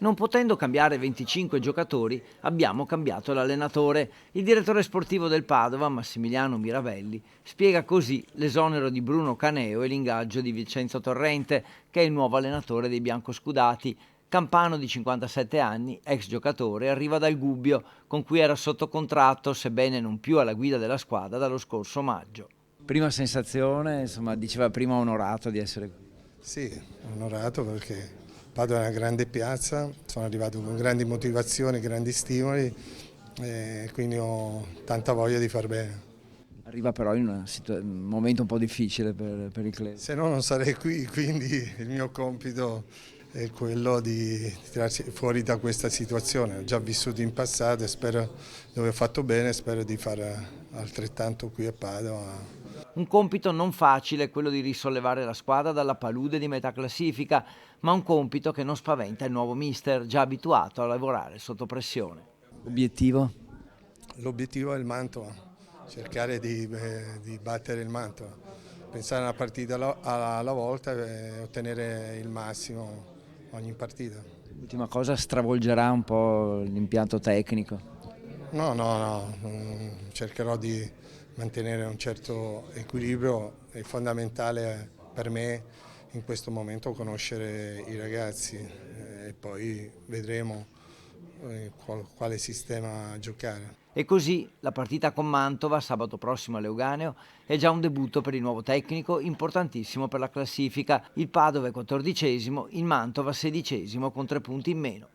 Non potendo cambiare 25 giocatori, abbiamo cambiato l'allenatore. Il direttore sportivo del Padova, Massimiliano Miravelli, spiega così l'esonero di Bruno Caneo e l'ingaggio di Vincenzo Torrente, che è il nuovo allenatore dei biancoscudati. Campano di 57 anni, ex giocatore, arriva dal Gubbio, con cui era sotto contratto, sebbene non più alla guida della squadra, dallo scorso maggio. Prima sensazione, insomma, diceva prima onorato di essere qui. Sì, onorato perché Padova è una grande piazza, sono arrivato con grandi motivazioni, grandi stimoli e quindi ho tanta voglia di far bene. Arriva però in un momento un po' difficile per il club. Se no non sarei qui, quindi il mio compito è quello di tirarsi fuori da questa situazione. Ho già vissuto in passato e spero, dove ho fatto bene, spero di fare altrettanto qui a Padova. Un compito non facile, quello di risollevare la squadra dalla palude di metà classifica, ma un compito che non spaventa il nuovo mister, già abituato a lavorare sotto pressione. Obiettivo? L'obiettivo è il Mantova, cercare di battere il Mantova, pensare a una partita alla volta e ottenere il massimo ogni partita. L'ultima cosa, stravolgerà un po' l'impianto tecnico. No, cercherò di mantenere un certo equilibrio, è fondamentale per me in questo momento conoscere i ragazzi e poi vedremo quale sistema giocare. E così la partita con Mantova sabato prossimo a Leuganeo è già un debutto per il nuovo tecnico, importantissimo per la classifica. Il Padova è 14°, il Mantova 16° con 3 punti in meno.